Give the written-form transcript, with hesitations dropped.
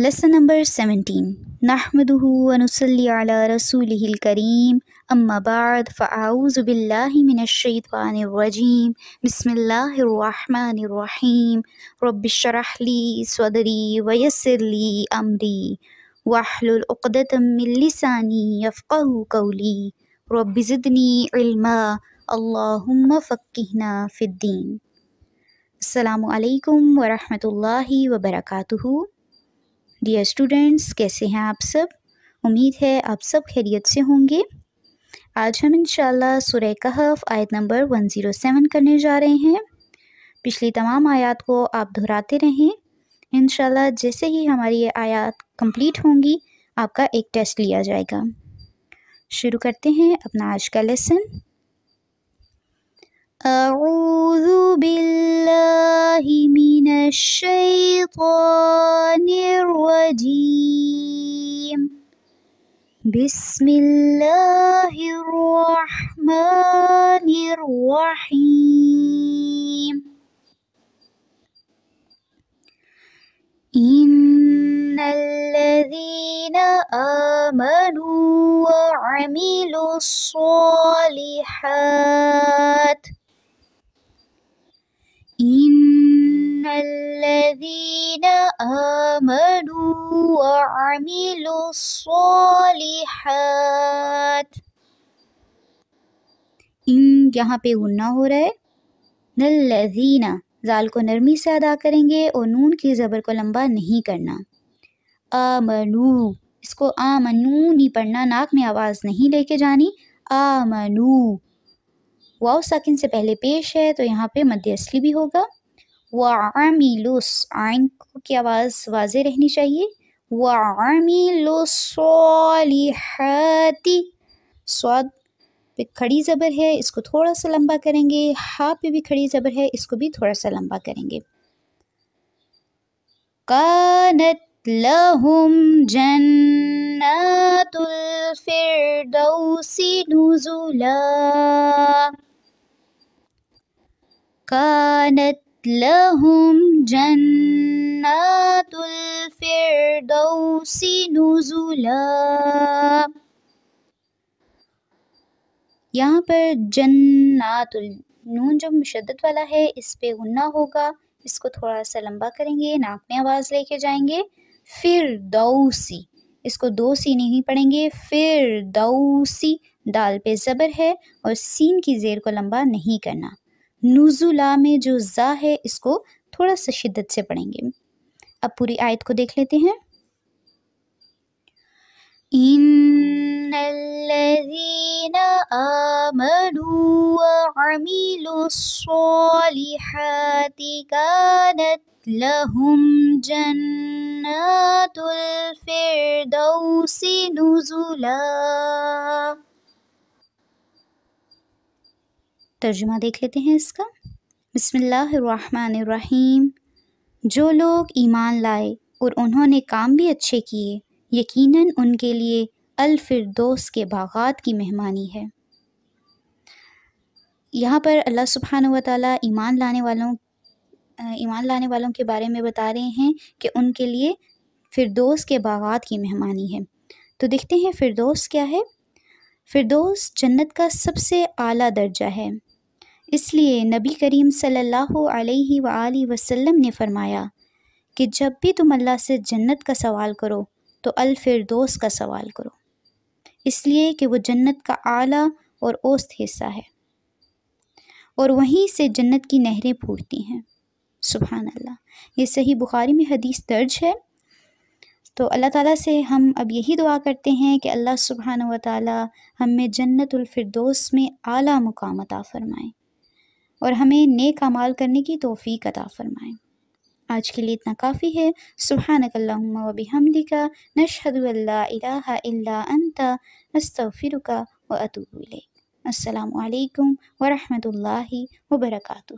Lesson number 17. نحمده ونصلي على رسوله الكريم أما بعد فأعوذ بالله من الشيطان الرجيم بسم الله الرحمن الرحيم رب اشرح لي صدري ويسر لي أمري واحلل عقدة من لساني يفقهوا قولي رب زدني علما اللهم فقهنا في الدين. السلام علیکم ورحمۃ اللہ وبرکاتہ. ڈیئر اسٹوڈینٹس، کیسے ہیں آپ سب؟ امید ہے آپ سب خیریت سے ہوں گے. آج ہم انشاءاللہ سورہ کہف آیت نمبر 107 کرنے جا رہے ہیں. پچھلی تمام آیات کو آپ دہراتے رہیں. انشاءاللہ جیسے ہی ہماری یہ آیات کمپلیٹ ہوں گی آپ کا ایک ٹیسٹ لیا جائے گا. شروع کرتے ہیں اپنا آج کا لیسن. اعوذ باللہ من الشیطان الرجیم بسم اللہ الرحمن الرحیم. ان الذین آمنوا وعملوا الصالحات ان الذین آمنوا وعملوا الصالحات. ان یہاں پہ غنہ ہو رہا ہے. الذین زال کو نرمی سے ادا کریں گے اور نون کی زبر کو لمبا نہیں کرنا. آمنو اس کو آمنو نہیں پڑھنا، ناک میں آواز نہیں لے کے جانی. آمنو واو ساکن سے پہلے پیش ہے تو یہاں پہ مد اصلی بھی ہوگا. وعملوا عین کی آواز واضح رہنی چاہیے. وعملوا الصالحات صاد پہ کھڑی زبر ہے، اس کو تھوڑا سا لمبا کریں گے. ہا پہ بھی کھڑی زبر ہے، اس کو بھی تھوڑا سا لمبا کریں گے. کانت لہم جنات الفردوس نزلا کانت لہم جنات الفردوس نزلا. یہاں پر جنات نون جو مشدد والا ہے اس پہ غنہ ہوگا، اس کو تھوڑا سا لمبا کریں گے، ناک میں آواز لے کے جائیں گے. فردوسی اس کو دو سی نہیں پڑھیں گے. فردوسی دال پہ زبر ہے اور سین کی زیر کو لمبا نہیں کرنا. نزلا میں جو زا ہے اس کو تھوڑا سا شدت سے پڑھیں گے. اب پوری آیت کو دیکھ لیتے ہیں. ان الذین آمنوا وعملوا الصالحات کانت لہم جنات الفردوس نزلا. ترجمہ دیکھ لیتے ہیں اس کا. بسم اللہ الرحمن الرحیم. جو لوگ ایمان لائے اور انہوں نے کام بھی اچھے کیے یقیناً ان کے لیے الفردوس کے باغات کی مہمانی ہے. یہاں پر اللہ سبحانہ و تعالیٰ ایمان لانے والوں کے بارے میں بتا رہے ہیں کہ ان کے لیے فردوس کے باغات کی مہمانی ہے. تو دیکھتے ہیں فردوس کیا ہے. فردوس جنت کا سب سے اعلیٰ درجہ ہے. اس لیے نبی کریم صلی اللہ علیہ وآلہ وسلم نے فرمایا کہ جب بھی تم اللہ سے جنت کا سوال کرو تو الفردوس کا سوال کرو، اس لیے کہ وہ جنت کا اعلیٰ اور اوسط حصہ ہے اور وہیں سے جنت کی نہریں پھوٹتی ہیں. سبحان اللہ. یہ صحیح بخاری میں حدیث درج ہے. تو اللہ تعالیٰ سے ہم اب یہی دعا کرتے ہیں کہ اللہ سبحانہ و تعالیٰ ہمیں جنت الفردوس میں اعلیٰ مقام عطا فرمائیں اور ہمیں نیک اعمال کرنے کی توفیق عطا فرمائیں. آج کے لیے اتنا کافی ہے. سبحانک اللہم و بحمدک نشہد ان لا الہ الا انت نستغفرک و اتوب الیک. السلام علیکم ورحمۃ اللہ وبرکاتہ.